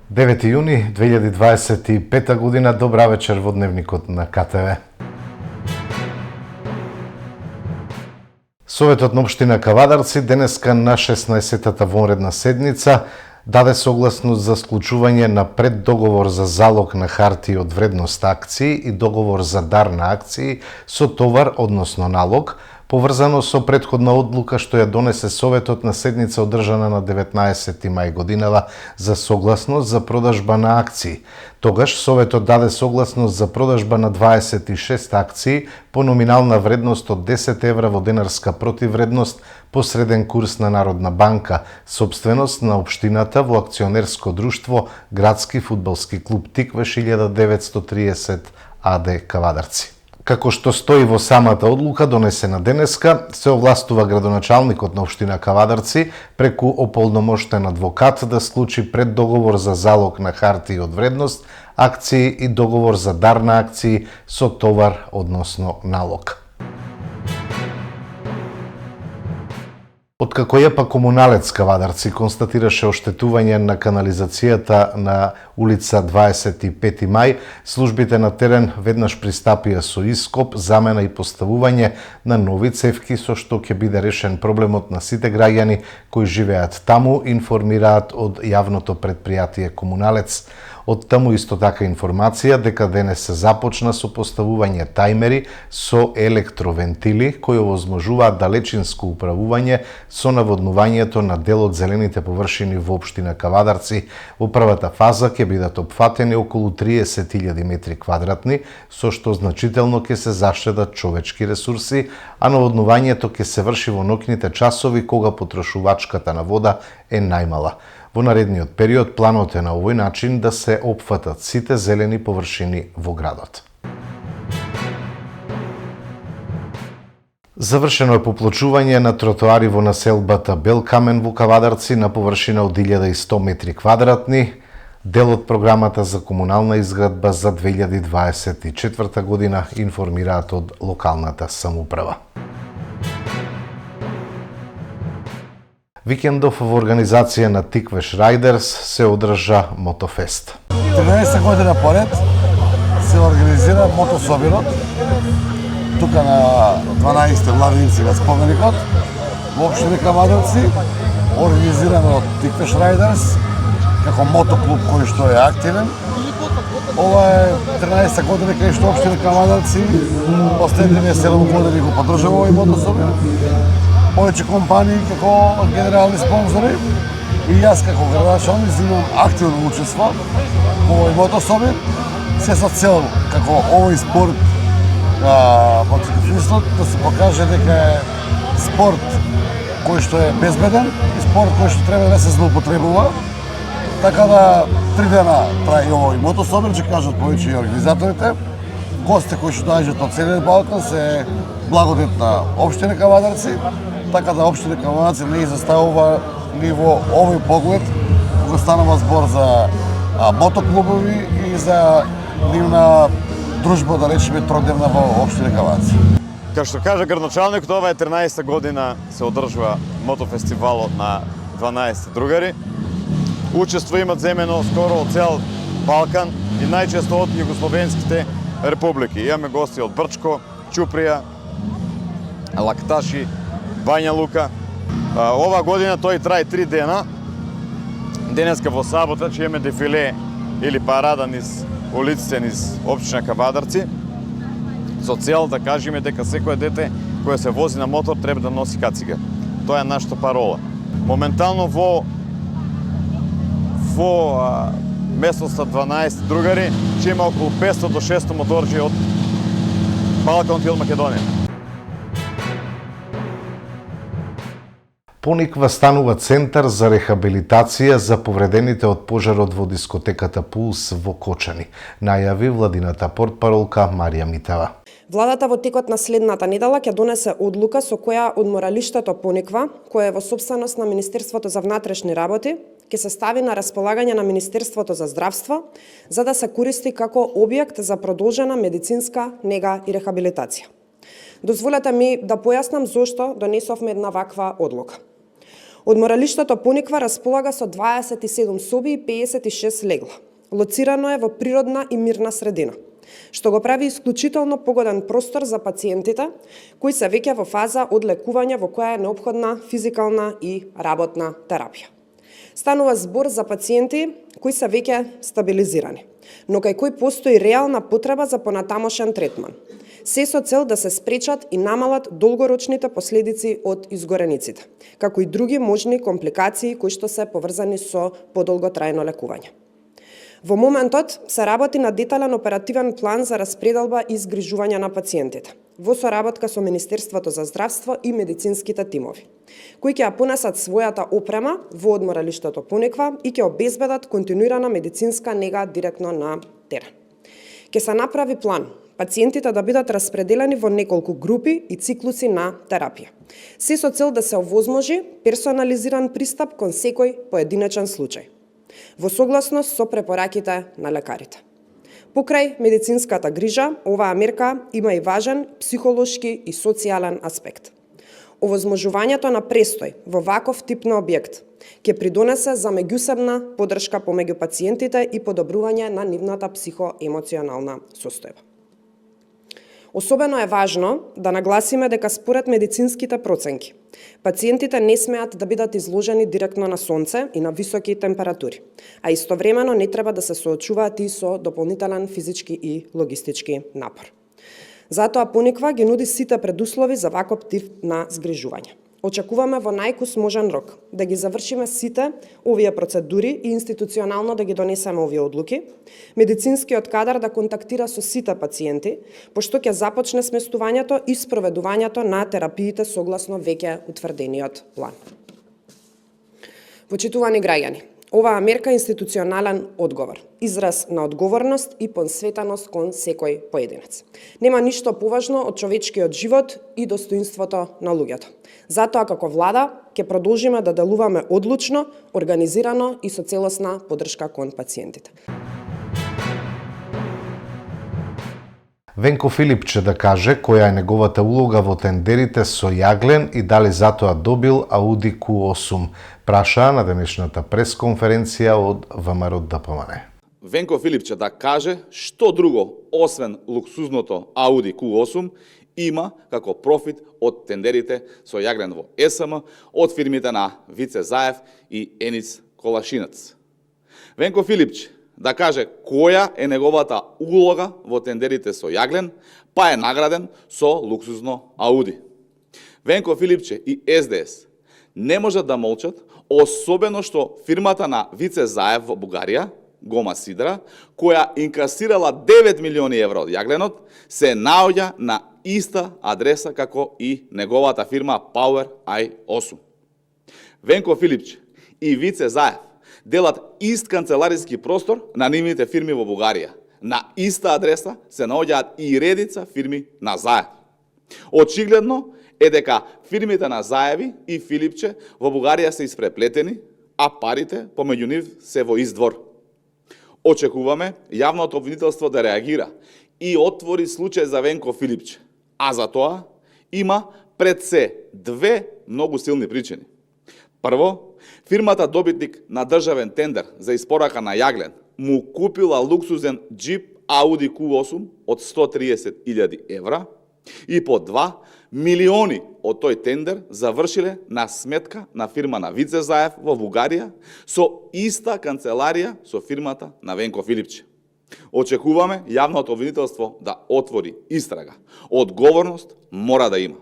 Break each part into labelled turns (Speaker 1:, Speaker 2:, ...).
Speaker 1: 9 јуни 2025 година, добра вечер во Дневникот на КТВ. Советот на општина Кавадарци денеска на 16-тата вонредна седница даде согласност за склучување на преддоговор за залог на хартии од вредност акции и договор за дар на акции со товар, односно налог, поврзано со претходна одлука што ја донесе Советот на седница одржана на 19 мај годинава за согласност за продажба на акции. Тогаш Советот даде согласност за продажба на 26 акции по номинална вредност од 10 евра во денарска противвредност по среден курс на Народна банка, собственост на општината во акционерско друштво Градски фудбалски клуб Тиквеш 1930 АД Кавадарци. Како што стои во самата одлука донесена денеска, се овластува градоначалникот на општина Кавадарци преку ополномоштен адвокат да склучи преддоговор за залог на хартии од вредност, акции и договор за дар на акции со товар, односно налог. Откако ЈП Комуналец Кавадарци констатираше оштетување на канализацијата на улица 25 мај, службите на терен веднаш пристапија со ископ, замена и поставување на нови цевки со што ќе биде решен проблемот на сите граѓани кои живеат таму, информираат од јавното предпријатие Комуналец. Од таму исто така информација дека денес се започна со поставување тајмери со електровентили кои овозможуваат далечинско управување со наводнувањето на дел од зелените површини во општина Кавадарци. Во првата фаза ќе бидат опфатени околу 30.000 метри квадратни, со што значително ќе се заштедат човечки ресурси, а наводнувањето ќе се врши во ноќните часови кога потрошувачката на вода е најмала. Во наредниот период планот е на овој начин да се опфатат сите зелени површини во градот. Завршено е поплочување на тротоари во населбата Белкамен во Кавадарци на површина од 1100 метри квадратни, дел од програмата за комунална изградба за 2024 година, информираат од локалната самоуправа. Викендов во организација на Тиквеш Райдерс се одржа Мотофест.
Speaker 2: 13 година поред се организира мотособирот тука на 12 Владинци на споменикот во општина Кавадарци, организирано од Тиквеш Райдерс како мотоклуб кој што е активен. Ова е 13 година кај што општина Кавадарци последниве 7 години го поддржува овој мотособир. Повеќе компании како генерални спонзори и јас како градоначалник земам активно учество во овој мотособир, се со цел како овој спорт мотоциклистот да се покаже дека е спорт кој што е безбеден и спорт кој што треба да се злоупотребува. Така да 3 дена трае овој мотособир, ќе кажат повеќе и организаторите. Гости кои што доаѓаат од целиот Балкан се благодет на општина Кавадарци. Така да општина Кавадарци не изоставува ни во овој поглед кога станува збор за мотоклубови и за нивна дружба, да речеме, тродневна во општина Кавадарци.
Speaker 3: Како што кажа градоначалникот, ова е 13 година се одржува мотофестивалот на 12 другари. Учество имат земено скоро од цел Балкан и најчесто од југословенските републики. Имаме гости од Брчко, Чуприја, Лакташи, Бања Лука. Ова година тој трае 3 дена. Денеска во сабота ќе имаме дефиле или парада низ улиците низ општина Кавадарци со цел да кажеме дека секое дете кое се вози на мотор треба да носи кацига. Тоа е нашата парола. Моментално во местноста 12 другари ќе има околу 500 до 600 моторџи од Балкан и од Македонија.
Speaker 1: Пониква станува центар за рехабилитација за повредените од пожарот во дискотеката Пулс во Кочани, најави владината портпаролка Марија Митева.
Speaker 4: Владата во текот на следната недела ќе донесе одлука со која одморалиштето Пониква, кое е во сопственост на Министерството за внатрешни работи, ќе се стави на располагање на Министерството за здравство за да се користи како објект за продолжена медицинска нега и рехабилитација. Дозволете ми да појаснам зошто донесовме една ваква одлука. Одморалиштето Пониква располага со 27 соби и 56 легла. Лоцирано е во природна и мирна средина, што го прави исклучително погоден простор за пациентите кои се веќе во фаза од лекување во која е неопходна физикална и работна терапија. Станува збор за пациенти кои се веќе стабилизирани, но кај кои постои реална потреба за понатамошен третман, се со цел да се спречат и намалат долгорочните последици од изгорениците, како и други можни компликации кои што се поврзани со подолготрајно лекување. Во моментот се работи на детален оперативен план за распределба и згрижување на пациентите, во соработка со Министерството за здравство и медицинските тимови, кои ќе ја понесат својата опрема во одморалиштето Пониква и ќе обезбедат континуирана медицинска нега директно на терен. Ќе се направи план пациентите да бидат распределени во неколку групи и циклуси на терапија, се со цел да се овозможи персонализиран пристап кон секој поединечен случај, во согласност со препораките на лекарите. Покрај медицинската грижа, оваа мерка има и важен психолошки и социјален аспект. Овозможувањето на престој во ваков тип на објект ќе придонесе за меѓусебна поддршка помеѓу пациентите и подобрување на нивната психоемоционална состојба. Особено е важно да нагласиме дека според медицинските проценки, пациентите не смеат да бидат изложени директно на сонце и на високи температури, а истовремено не треба да се соочуваат и со дополнителен физички и логистички напор. Затоа Пониква ги нуди сите предуслови за ваков тип на згрижување. Очекуваме во најкус можен рок да ги завршиме сите овие процедури и институционално да ги донесеме овие одлуки, медицинскиот кадар да контактира со сите пациенти, пошто ќе започне сместувањето и спроведувањето на терапиите согласно веќе утврдениот план. Почитувани граѓани, оваа мерка е институционален одговор, израз на одговорност и посветеност кон секој поединец. Нема ништо поважно од човечкиот живот и достоинството на луѓето. Затоа како влада ќе продолжиме да делуваме одлучно, организирано и со целосна поддршка кон пациентите.
Speaker 1: Венко Филипче да каже која е неговата улога во тендерите со Јаглен и дали затоа добил Ауди Q8, праша на денешната пресконференција од ВМРО ДПМН.
Speaker 5: Венко Филипче да каже што друго, освен луксузното Ауди Q8, има како профит од тендерите со Јаглен во СМ од фирмите на Вице Заев и Ениц Колашинец. Венко Филипче да каже која е неговата улога во тендерите со Јаглен, па е награден со луксузно Ауди. Венко Филипче и СДС не можат да молчат, особено што фирмата на Вице Заев во Бугарија, Гома Сидра, која инкасирала 9 милиони евро од Јагленот, се наоѓа на иста адреса како и неговата фирма Power i8. Венко Филипче и Вице Заев делат ист канцелариски простор на нивните фирми во Бугарија. На иста адреса се наоѓаат и редица фирми на Заев. Очигледно е дека фирмите на Заеви и Филипче во Бугарија се испреплетени, а парите помеѓу нив се во издвор. Очекуваме јавното обвинителство да реагира и отвори случај за Венко Филипче, а за тоа има пред се две многу силни причини. Прво, фирмата добитник на државен тендер за испорака на Јаглен му купила луксузен джип Ауди Q8 од 130.000 евра и по 2 милиони од тој тендер завршиле на сметка на фирма на Вице Заев во Бугарија со иста канцеларија со фирмата на Венко Филипче. Очекуваме јавното обвинителство да отвори истрага. Одговорност мора да има.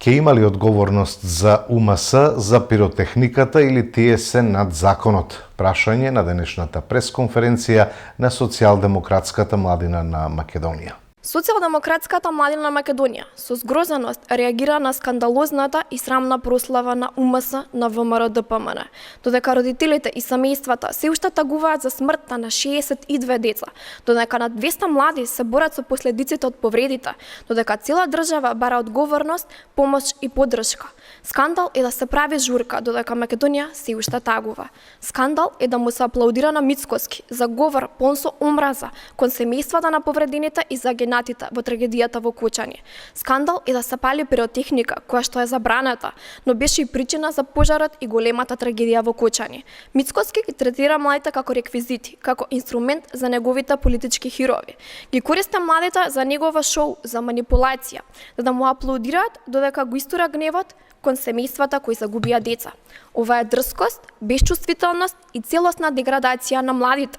Speaker 1: Ке има ли одговорност за УМС за пиротехниката или тие се над законот? Прашање на денешната пресконференција на Социјалдемократската младина на Македонија.
Speaker 6: Социјалдемократската младина на Македонија со згрозеност реагира на скандалозната и срамна прослава на УМС на ВМРО ДПМН, додека родителите и семејствата се уште тагуваат за смртта на 62 деца, додека на 200 млади се борат со последиците од повредите, додека цела држава бара одговорност, помош и поддршка. Скандал е да се прави журка, додека Македонија се уште тагува. Скандал е да му се аплаудира на Мицкоски за говор полн со омраза кон семејствата на повредените и за засегнатите во трагедијата во Кочани. Скандал е да се пали пиротехника, која што е забраната, но беше и причина за пожарот и големата трагедија во Кочани. Мицкоски ги третира младите како реквизити, како инструмент за неговите политички хирови. Ги користи младите за негова шоу, за манипулација, да му аплодираат додека го истура гневот кон семејствата кои загубија деца. Ова е дрскост, безчувствителност и целосна деградација на младите.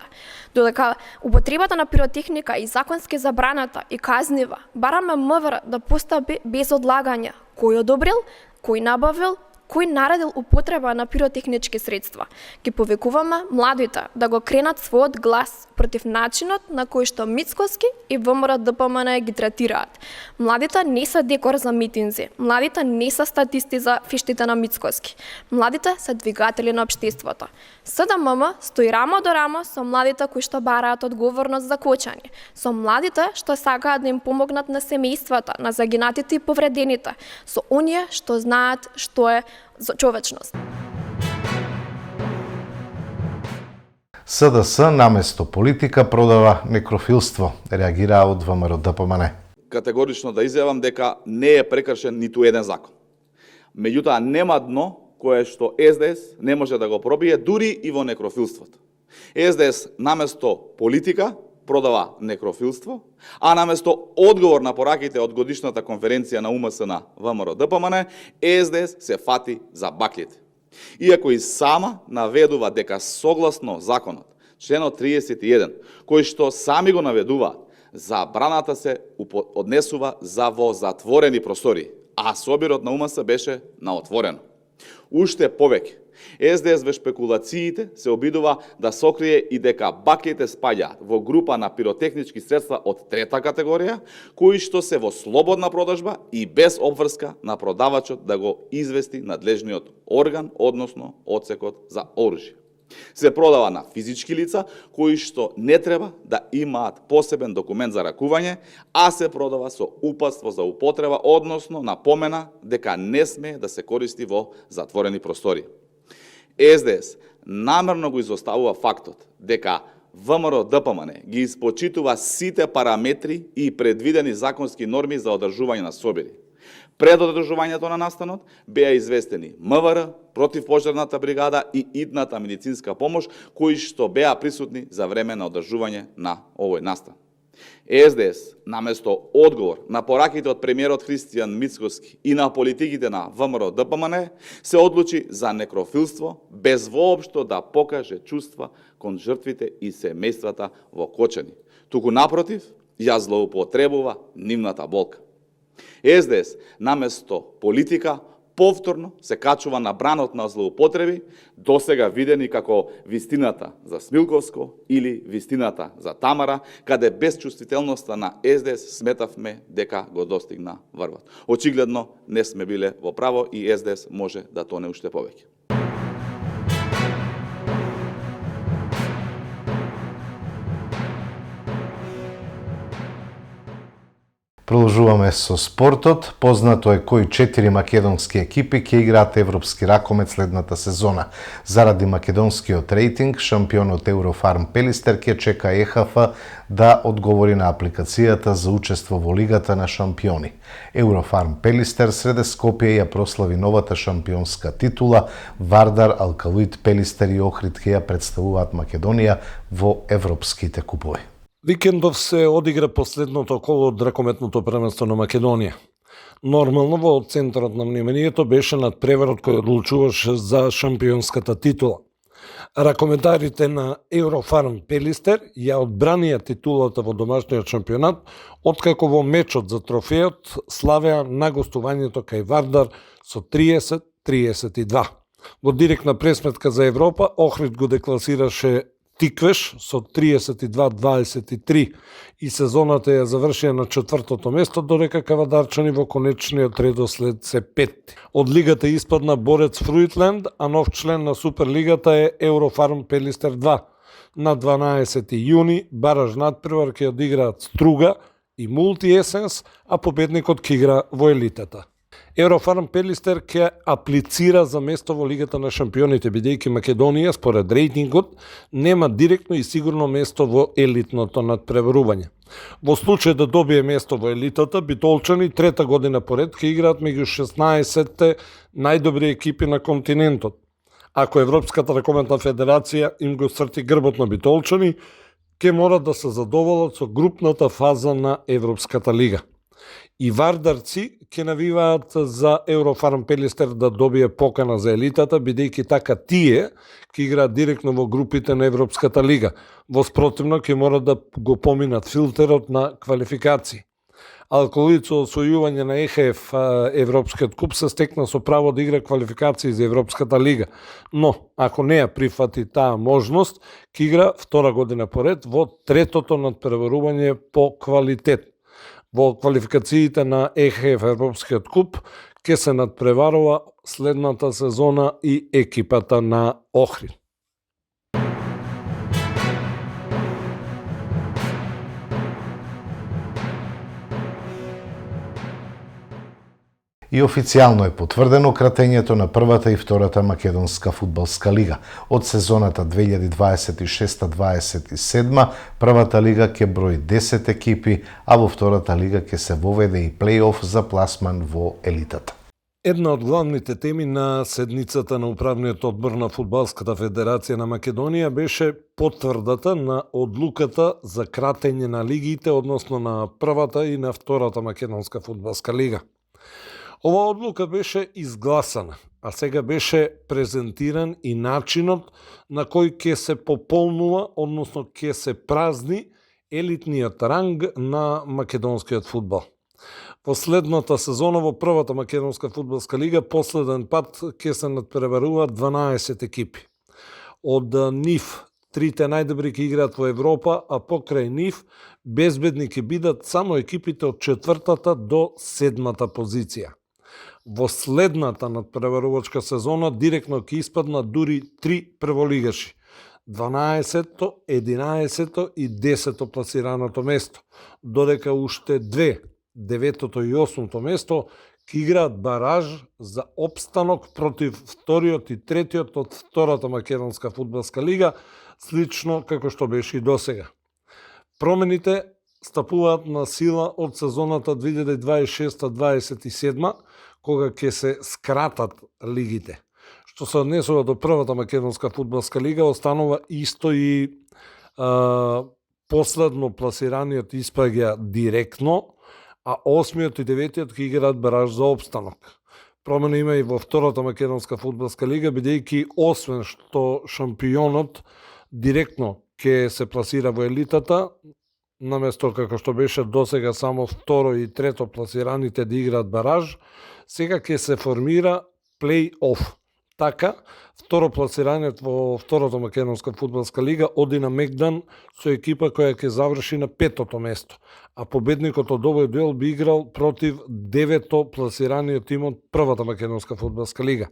Speaker 6: Додека употребата на пиротехника и законски забраната и казнива, бараме МВР да постапи без одлагање кој одобрил, кој набавил, кој наредил употреба на пиротехнички средства. Ги повикуваме младите да го кренат својот глас против начинот на кој што Мицкоски и ВМРО ДПМН ги третираат. Младите не се декор за митинзи, младите не се статисти за фиштите на Мицкоски. Младите се двигатели на општеството. СДММ стои рамо до рамо со младите кои што бараат одговорност за Кочани, со младите што сакаат да им помогнат на семејствата, на загинатите и повредените, со оние што знаат што е за човечност.
Speaker 1: СДС наместо политика продава некрофилство, реагираа од ВМРО ДПМН.
Speaker 5: Категорично да изјавам дека не е прекршен ниту еден закон. Меѓутоа нема дно кое што СДС не може да го пробие дури и во некрофилството. СДС наместо политика продава некрофилство, а наместо одговор на пораките од годишната конференција на УМС на ВМРО ДПМН, СДС се фати за баклите. Иако и сама наведува дека согласно законот, членот 31, кој што сами го наведуваат, забраната се однесува за во затворени простори, а собирот на УМС беше на отворено. Уште повеќе, СДС во шпекулациите се обидува да сокрие и дека баклите спаѓаат во група на пиротехнички средства од трета категорија, кои што се во слободна продажба и без обврска на продавачот да го извести надлежниот орган, односно одсекот за оружје. Се продава на физички лица кои што не треба да имаат посебен документ за ракување, а се продава со упатство за употреба, односно напомена дека не смее да се користи во затворени простори. СДС намерно го изоставува фактот дека ВМРО ДПМН ги испочитува сите параметри и предвидени законски норми за одржување на собири. Пред одржувањето на настанот беа известени МВР, противпожарната бригада и идната медицинска помош кои што беа присутни за време на одржување на овој настан. СДС, наместо одговор на пораките од премиерот Христијан Мицкоски и на политиките на ВМРО ДПМН, се одлучи за некрофилство без воопшто да покаже чувства кон жртвите и семејствата во Кочани. Туку напротив, ја злоупотребува нивната болка. СДС, наместо политика, повторно се качува на бранот на злоупотреби, досега видени како вистината за Смилковско или вистината за Тамара, каде безчувствителноста на СДС сметавме дека го достигна врвот. Очигледно не сме биле во право и СДС може да тоне уште повеќе.
Speaker 1: Продолжуваме со спортот. Познато е кои 4 македонски екипи ќе играат европски ракомет следната сезона. Заради македонскиот рейтинг, шампионот Еврофарм Пелистер ќе чека ЕХФ да одговори на апликацијата за учество во Лигата на шампиони. Еврофарм Пелистер среде Скопје ја прослави новата шампионска титула. Вардар, Алкалуит, Пелистер и Охрид ќе ја представуваат Македонија во европските купови.
Speaker 7: Викендов се одигра последното коло од ракометното првенство на Македонија. Нормално во центарот на вниманието беше надпреварот кој одлучуваше за шампионската титула. Ракометарите на Еврофарм Пелистер ја одбранија титулата во домашниот шампионат, откако во мечот за трофејот славеа на гостувањето кај Вардар со 30-32. Во директна пресметка за Европа, Охрид го декласираше Тиквеш со 32-23 и сезоната ја завршија на 4-то место, додека кавадарчани во конечниот редослед се 5. Од лигата испадна Борец Фруитленд, а нов член на Суперлигата е Еврофарм Пелистер 2. На 12 јуни бараж надпревар ќе одиграат Струга и Мулти Есенс, а победникот ќе игра во елитата. Еврофарм Пелистер ќе аплицира за место во Лигата на шампионите, бидејќи Македонија, според рейтингот, нема директно и сигурно место во елитното надпреварување. Во случај да добие место во елитата, битолчани трета година поред ќе играат меѓу 16 најдобри екипи на континентот. Ако Европската ракометна федерација им го црти грбот на битолчани, ќе морат да се задоволат со групната фаза на Европската лига. И вардарци ќе навиваат за Еврофарм Пелистер да добие покана за елитата, бидејќи така тие ќе играат директно во групите на Европската лига. Во спротивно ќе морат да го поминат филтерот на квалификации. Алколит со освојување на ЕХФ Европскиот куп се стекна со право да игра квалификации за Европската лига, но ако не ја прифати таа можност, ќе игра втора година поред во третото надпреварување по квалитет. Во квалификациите на ЕХФ Европскиот куп ќе се надпреварува следната сезона и екипата на Охрид.
Speaker 1: И официјално е потврдено кратењето на првата и втората македонска фудбалска лига. Од сезоната 2026-27 првата лига ќе брои 10 екипи, а во втората лига ќе се воведе и плейоф за пласман во елитата.
Speaker 7: Една од главните теми на седницата на Управниот одбор на Фудбалската федерација на Македонија беше потврдата на одлуката за кратење на лигите, односно на првата и на втората македонска фудбалска лига. Ова одлука беше изгласана, а сега беше презентиран и начинот на кој ќе се пополнува, односно ќе се празни елитниот ранг на македонскиот фудбал. Во следната сезона во првата македонска фудбалска лига последен пат ќе се надпреваруваат 12 екипи. Од нив трите најдобри ќе играат во Европа, а покрај нив безбедни ќе бидат само екипите од 4-та до 7-та позиција. Во следната надпреварувачка сезона директно ќе испаднат дури 3 прволигаши. 12-то, 11-то и 10-то пласираното место, додека уште 9-тото и 8-то место ќе играат бараж за опстанок против вториот и третиот од втората македонска фудбалска лига, слично како што беше и досега. Промените стапуваат на сила од сезоната 2026-27, кога ќе се скратат лигите. Што се однесува до првата македонска фудбалска лига, останува исто и последно пласираниот испаѓа директно, а 8-тиот и 9-тиот ќе играат бараж за опстанок. Промена има и во втората македонска фудбалска лига, бидејќи освен што шампионот директно ќе се пласира во елитата, наместо како што беше досега само второ и трето пласираните да играат бараж, сега ќе се формира плей-оф. Така, второ пласираниот во втората македонска фудбалска лига оди на мегдан со екипа која ќе заврши на 5-то место, а победникот од овој дуел би играл против 9-то пласираниот тим од првата македонска фудбалска лига.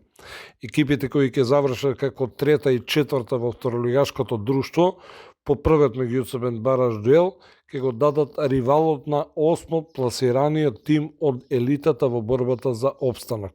Speaker 7: Екипите кои ќе завршат како трета и четврта во второлигашкото друштво по првиот меѓусебен бараж дуел ќе го дадат ривалот на 8-то пласираниот тим од елитата во борбата за опстанок.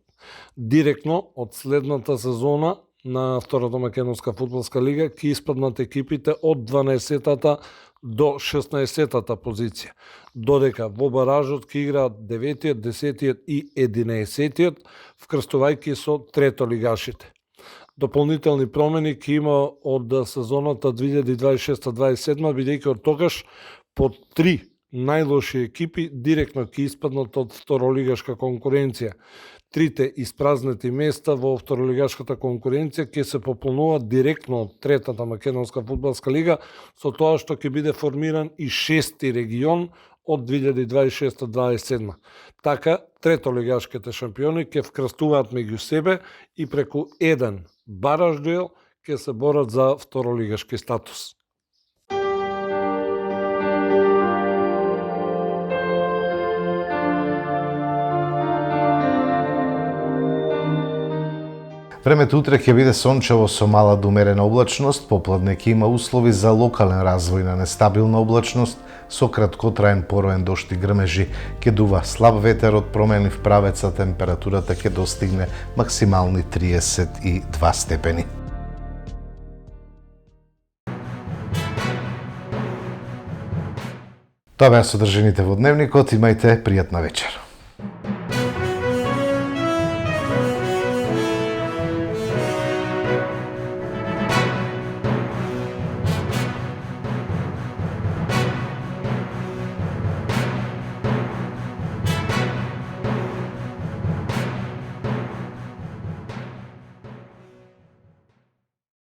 Speaker 7: Директно од следната сезона на втората македонска фудбалска лига ќе испаднат екипите од 12-та до 16-та позиција, додека во баражот ќе играат 9-тиот, 10-тиот и 11-тиот, вкрстувајќи со третолигашите. Дополнителни промени ќе има од сезоната 2026-27, бидејќи од тогаш по 3 најлоши екипи директно ќе испаднат од второлигашка конкуренција. Трите испразнети места во второлигашката конкуренција ќе се пополнуваат директно од третата македонска фудбалска лига, со тоа што ќе биде формиран и 6-ти регион од 2026-27. Така, третолигашките шампиони ќе вкрстуваат меѓу себе и преку еден бараж дуел ќе се борат за второлигашки статус.
Speaker 1: Времето утре ќе биде сончево со мала до умерена облачност, попладне ќе има услови за локален развој на нестабилна облачност, со краткотраен пороен дожд и грмежи, ќе дува слаб ветер од променлив правец, а температурата ќе достигне максимални 32 степени. Тоа беа содржините во дневникот, имајте пријатна вечер.